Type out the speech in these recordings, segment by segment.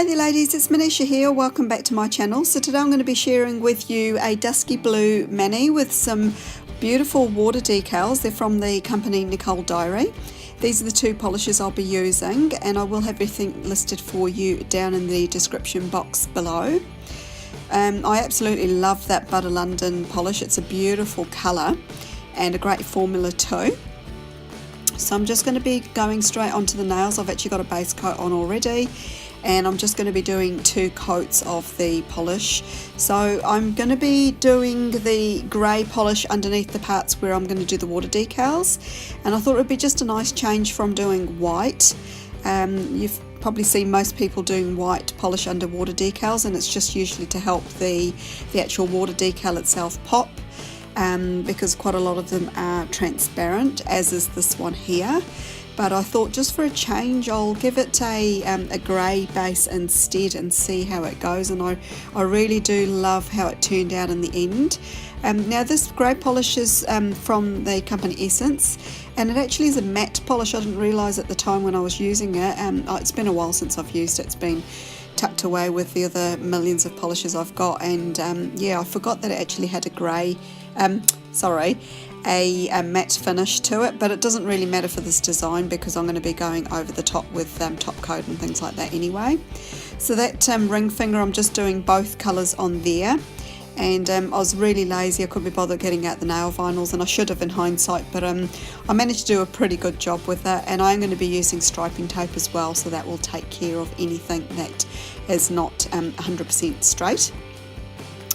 Hi there ladies, it's Manisha here. Welcome back to my channel. So today I'm going to be sharing with you a dusky blue mani with some beautiful water decals. They're from the company Nicole Diary. These are the two polishes I'll be using, and I will have everything listed for you down in the description box below. I absolutely love that Butter London polish. It's a beautiful colour and a great formula too. So I'm just going to be going straight onto the nails. I've actually got a base coat on already, and I'm just going to be doing 2 coats of the polish. So I'm going to be doing the grey polish underneath the parts where I'm going to do the water decals, and I thought it would be just a nice change from doing white. You've probably seen most people doing white polish under water decals, and it's just usually to help the actual water decal itself pop, because quite a lot of them are transparent, as is this one here. But I thought just for a change I'll give it a grey base instead and see how it goes, and I really do love how it turned out in the end. Now this grey polish is from the company Essence, and it actually is a matte polish. I didn't realise at the time when I was using it. It's been a while since I've used it. It's been tucked away with the other millions of polishes I've got, and yeah, I forgot that it actually had a grey, a matte finish to it, but it doesn't really matter for this design because I'm going to be going over the top with top coat and things like that anyway. So that ring finger, I'm just doing both colours on there, and I was really lazy. I couldn't be bothered getting out the nail vinyls, and I should have in hindsight, but I managed to do a pretty good job with that. And I'm going to be using striping tape as well, so that will take care of anything that is not 100% straight,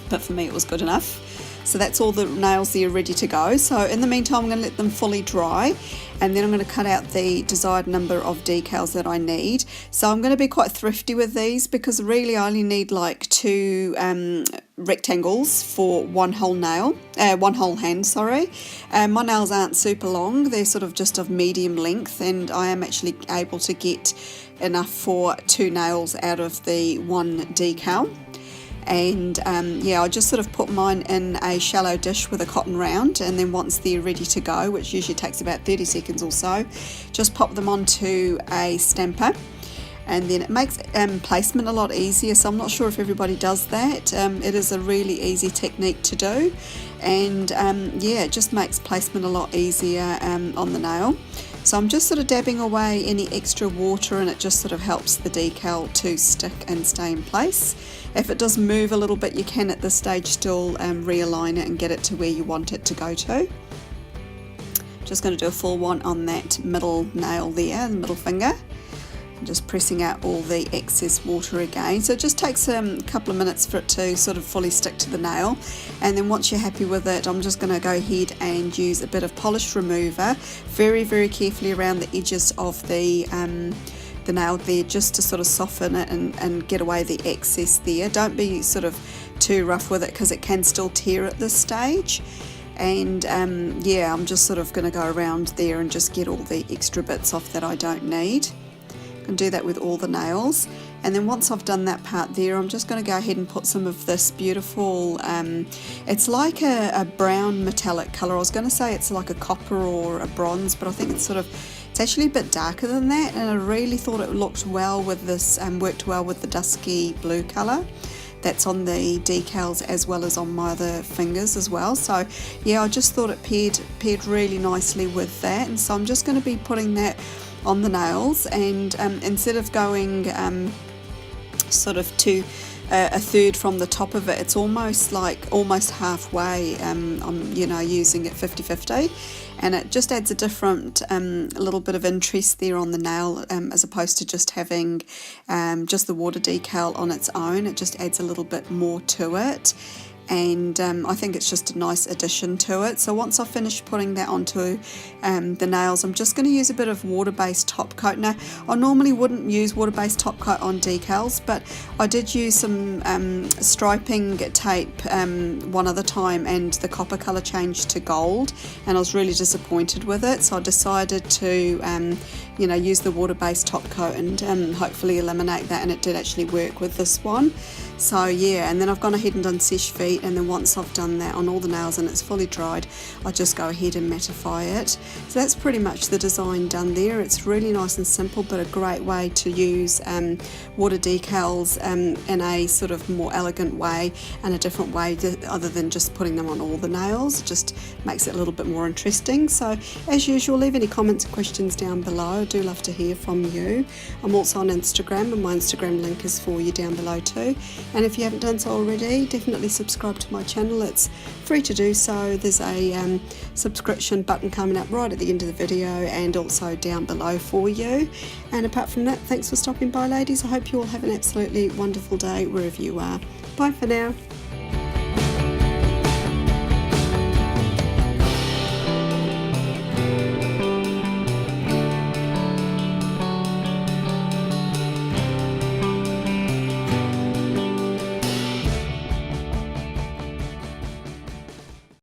but for me it was good enough. So that's all the nails there ready to go. So in the meantime, I'm going to let them fully dry, and then I'm going to cut out the desired number of decals that I need. So I'm going to be quite thrifty with these because really I only need like 2 rectangles for one whole hand, sorry. My nails aren't super long, they're sort of just of medium length, and I am actually able to get enough for 2 nails out of the 1 decal. And yeah, I just sort of put mine in a shallow dish with a cotton round, and then once they're ready to go, which usually takes about 30 seconds or so, just pop them onto a stamper, and then it makes placement a lot easier. So I'm not sure if everybody does that. It is a really easy technique to do, and yeah, it just makes placement a lot easier on the nail. So I'm just sort of dabbing away any extra water, and it just sort of helps the decal to stick and stay in place. If it does move a little bit, you can at this stage still realign it and get it to where you want it to go to. Just going to do a full one on that middle nail there, the middle finger. I'm just pressing out all the excess water again. So it just takes a couple of minutes for it to sort of fully stick to the nail, and then once you're happy with it, I'm just going to go ahead and use a bit of polish remover very, very carefully around the edges of the nail there, just to sort of soften it and get away the excess there. Don't be sort of too rough with it because it can still tear at this stage. And yeah, I'm just sort of going to go around there and just get all the extra bits off that I don't need. And do that with all the nails. And then once I've done that part there, I'm just going to go ahead and put some of this beautiful, it's like a brown metallic colour. I was going to say it's like a copper or a bronze, but I think it's actually a bit darker than that, and I really thought it looked well with this, worked well with the dusky blue colour that's on the decals as well as on my other fingers as well. So yeah, I just thought it paired really nicely with that, and so I'm just going to be putting that on the nails, and instead of going sort of to a third from the top of it, it's almost halfway. I'm using it 50-50, and it just adds a different little bit of interest there on the nail, as opposed to just having just the water decal on its own. It just adds a little bit more to it, and I think it's just a nice addition to it. So once I've finished putting that onto the nails, I'm just going to use a bit of water-based top coat. Now, I normally wouldn't use water-based top coat on decals, but I did use some striping tape one other time, and the copper colour changed to gold, and I was really disappointed with it. So I decided to use the water-based top coat and hopefully eliminate that, and it did actually work with this one. So yeah, and then I've gone ahead and done Seche Vide overheat, and then once I've done that on all the nails and it's fully dried, I just go ahead and mattify it. So that's pretty much the design done there. It's really nice and simple, but a great way to use water decals in a sort of more elegant way and a different way other than just putting them on all the nails. It just makes it a little bit more interesting. So as usual, leave any comments and questions down below. I do love to hear from you. I'm also on Instagram, and my Instagram link is for you down below too. And if you haven't done so already, definitely subscribe to my channel. It's free to do so. There's a subscription button coming up right at the end of the video and also down below for you. And apart from that, thanks for stopping by, ladies. I hope you all have an absolutely wonderful day wherever you are. Bye for now.